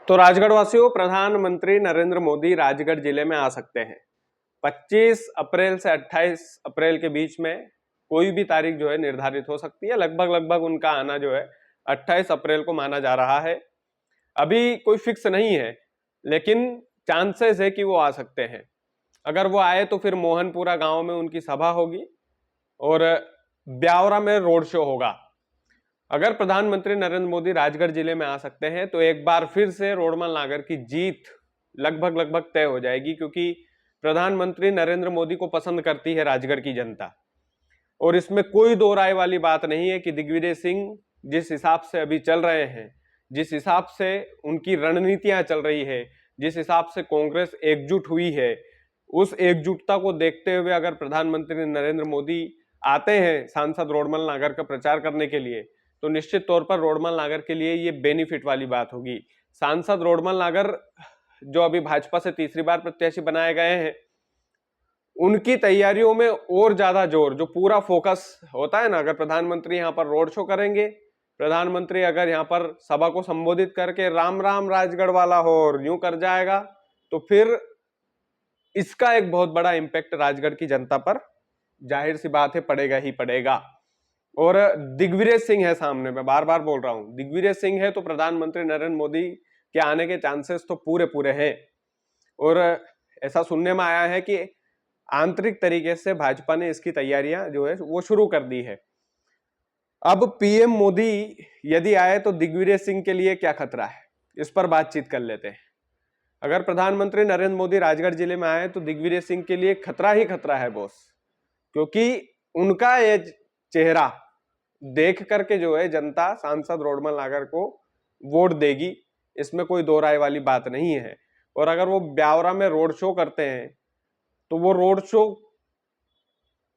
तो राजगढ़ वासियों, प्रधानमंत्री नरेंद्र मोदी राजगढ़ जिले में आ सकते हैं 25 अप्रैल से 28 अप्रैल के बीच में। कोई भी तारीख जो है निर्धारित हो सकती है। लगभग लगभग उनका आना जो है 28 अप्रैल को माना जा रहा है। अभी कोई फिक्स नहीं है, लेकिन चांसेस है कि वो आ सकते हैं। अगर वो आए तो फिर मोहनपुरा गांव में उनकी सभा होगी और ब्यावरा में रोड शो होगा। अगर प्रधानमंत्री नरेंद्र मोदी राजगढ़ जिले में आ सकते हैं तो एक बार फिर से रोडमल नागर की जीत लगभग लगभग तय हो जाएगी, क्योंकि प्रधानमंत्री नरेंद्र मोदी को पसंद करती है राजगढ़ की जनता। और इसमें कोई दो राय वाली बात नहीं है कि दिग्विजय सिंह जिस हिसाब से अभी चल रहे हैं, जिस हिसाब से उनकी रणनीतियां चल रही है, जिस हिसाब से कांग्रेस एकजुट हुई है, उस एकजुटता को देखते हुए अगर प्रधानमंत्री नरेंद्र मोदी आते हैं सांसद रोडमल नागर का प्रचार करने के लिए, तो निश्चित तौर पर रोडमल नागर के लिए ये बेनिफिट वाली बात होगी। सांसद रोडमल नागर जो अभी भाजपा से तीसरी बार प्रत्याशी बनाए गए हैं, उनकी तैयारियों में और ज्यादा जोर, जो पूरा फोकस होता है ना, अगर प्रधानमंत्री यहाँ पर रोड शो करेंगे, प्रधानमंत्री अगर यहाँ पर सभा को संबोधित करके राम राम राजगढ़ वाला हो और यूं कर जाएगा, तो फिर इसका एक बहुत बड़ा इंपैक्ट राजगढ़ की जनता पर जाहिर सी बात है पड़ेगा ही पड़ेगा। और दिग्विजय सिंह है सामने, मैं बार बार बोल रहा हूं, दिग्विजय सिंह है तो प्रधानमंत्री नरेंद्र मोदी के आने के चांसेस तो पूरे पूरे हैं। और ऐसा सुनने में आया है कि आंतरिक तरीके से भाजपा ने इसकी तैयारियां जो है वो शुरू कर दी है। अब पीएम मोदी यदि आए तो दिग्विजय सिंह के लिए क्या खतरा है, इस पर बातचीत कर लेते हैं। अगर प्रधानमंत्री नरेंद्र मोदी राजगढ़ जिले में आए तो दिग्विजय सिंह के लिए खतरा ही खतरा है बॉस, क्योंकि उनका ये चेहरा देख करके जो है जनता सांसद रोडमल नागर को वोट देगी, इसमें कोई दो राय वाली बात नहीं है। और अगर वो ब्यावरा में रोड शो करते हैं तो वो रोड शो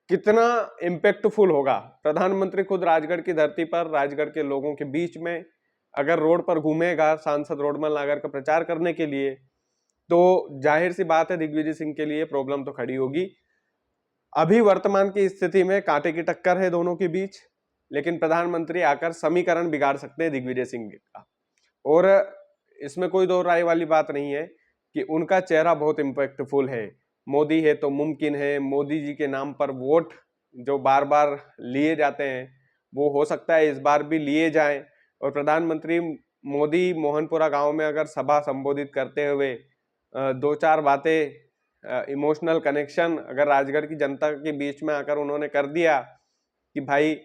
कितना इंपैक्टफुल होगा। प्रधानमंत्री खुद राजगढ़ की धरती पर राजगढ़ के लोगों के बीच में अगर रोड पर घूमेगा सांसद रोडमल नागर का प्रचार करने के लिए, तो जाहिर सी बात है दिग्विजय सिंह के लिए प्रॉब्लम तो खड़ी होगी। अभी वर्तमान की स्थिति में कांटे की टक्कर है दोनों के बीच, लेकिन प्रधानमंत्री आकर समीकरण बिगाड़ सकते हैं दिग्विजय सिंह का। और इसमें कोई दो राय वाली बात नहीं है कि उनका चेहरा बहुत इंपैक्टफुल है। मोदी है तो मुमकिन है मोदी जी के नाम पर वोट जो बार बार लिए जाते हैं वो हो सकता है इस बार भी लिए जाएं। और प्रधानमंत्री मोदी मोहनपुरा गांव में अगर सभा संबोधित करते हुए दो चार बातें, इमोशनल कनेक्शन अगर राजगढ़ की जनता के बीच में आकर उन्होंने कर दिया कि भाई,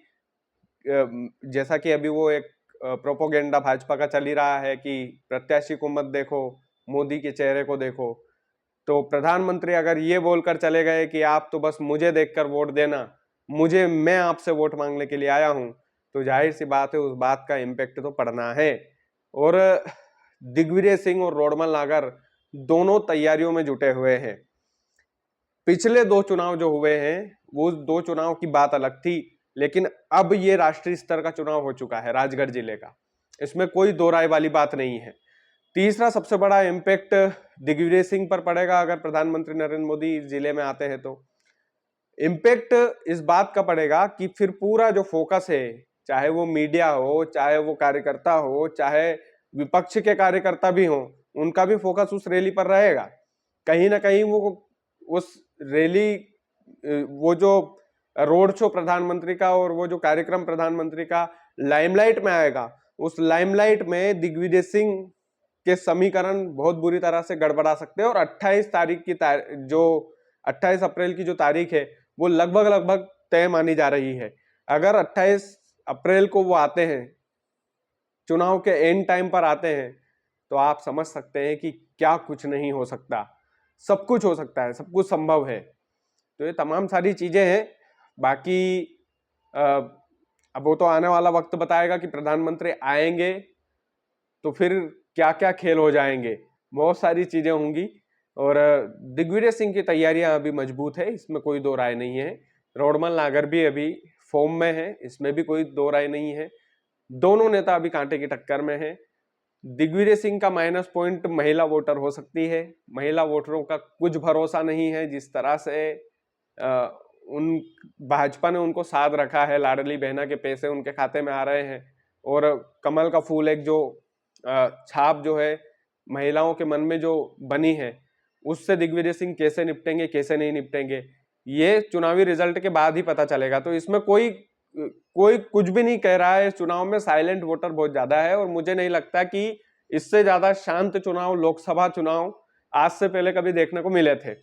जैसा कि अभी वो एक प्रोपोगेंडा भाजपा का चल ही रहा है कि प्रत्याशी को मत देखो, मोदी के चेहरे को देखो, तो प्रधानमंत्री अगर ये बोलकर चले गए कि आप तो बस मुझे देखकर वोट देना, मैं आपसे वोट मांगने के लिए आया हूं, तो जाहिर सी बात है उस बात का इंपैक्ट तो पड़ना है। और दिग्विजय सिंह और रोडमल नागर दोनों तैयारियों में जुटे हुए हैं। पिछले दो चुनाव जो हुए हैं वो दो चुनाव की बात अलग थी, लेकिन अब ये राष्ट्रीय स्तर का चुनाव हो चुका है राजगढ़ जिले का, इसमें कोई दो राय वाली बात नहीं है। तीसरा सबसे बड़ा इंपैक्ट दिग्विजय सिंह पर पड़ेगा अगर प्रधानमंत्री नरेंद्र मोदी जिले में आते हैं तो। इंपैक्ट इस बात का पड़ेगा कि फिर पूरा जो फोकस है, चाहे वो मीडिया हो, चाहे वो कार्यकर्ता हो, चाहे विपक्ष के कार्यकर्ता भी हो, उनका भी फोकस उस रैली पर रहेगा। कहीं ना कहीं वो उस रैली, वो जो रोड शो प्रधानमंत्री का और वो जो कार्यक्रम प्रधानमंत्री का लाइमलाइट में आएगा, उस लाइमलाइट में दिग्विजय सिंह के समीकरण बहुत बुरी तरह से गड़बड़ा सकते हैं। और 28 अप्रैल की जो तारीख है वो लगभग लगभग तय मानी जा रही है। अगर 28 अप्रैल को वो आते हैं, चुनाव के एंड टाइम पर आते हैं, तो आप समझ सकते हैं कि क्या कुछ नहीं हो सकता। सब कुछ हो सकता है, सब कुछ संभव है। तो ये तमाम सारी चीजें हैं। बाकी अब वो तो आने वाला वक्त बताएगा कि प्रधानमंत्री आएंगे तो फिर क्या क्या खेल हो जाएंगे, बहुत सारी चीजें होंगी। और दिग्विजय सिंह की तैयारियां अभी मजबूत है, इसमें कोई दो राय नहीं है। रोडमल नागर भी अभी फॉर्म में है, इसमें भी कोई दो राय नहीं है। दोनों नेता अभी कांटे की टक्कर में है। दिग्विजय सिंह का माइनस पॉइंट महिला वोटर हो सकती है। महिला वोटरों का कुछ भरोसा नहीं है, जिस तरह से उन भाजपा ने उनको साध रखा है, लाडली बहना के पैसे उनके खाते में आ रहे हैं। और कमल का फूल एक जो छाप जो है महिलाओं के मन में जो बनी है, उससे दिग्विजय सिंह कैसे निपटेंगे, कैसे नहीं निपटेंगे, ये चुनावी रिजल्ट के बाद ही पता चलेगा। तो इसमें कोई कोई कुछ भी नहीं कह रहा है। इस चुनाव में साइलेंट वोटर बहुत ज्यादा है और मुझे नहीं लगता कि इससे ज्यादा शांत चुनाव लोकसभा चुनाव आज से पहले कभी देखने को मिले थे।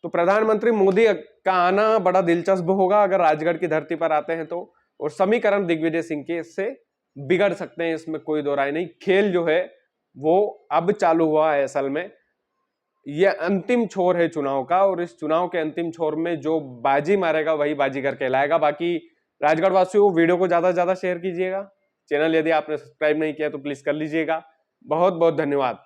तो प्रधानमंत्री मोदी का आना बड़ा दिलचस्प होगा अगर राजगढ़ की धरती पर आते हैं तो, और समीकरण दिग्विजय सिंह के इससे बिगड़ सकते हैं, इसमें कोई दो राय नहीं। खेल जो है वो अब चालू हुआ है। असल में ये अंतिम छोर है चुनाव का, और इस चुनाव के अंतिम छोर में जो बाजी मारेगा वही बाजीगर कहलाएगा। बाकी राजगढ़ वासियों, वीडियो को ज्यादा से ज्यादा शेयर कीजिएगा। चैनल यदि आपने सब्सक्राइब नहीं किया तो प्लीज कर लीजिएगा। बहुत बहुत धन्यवाद।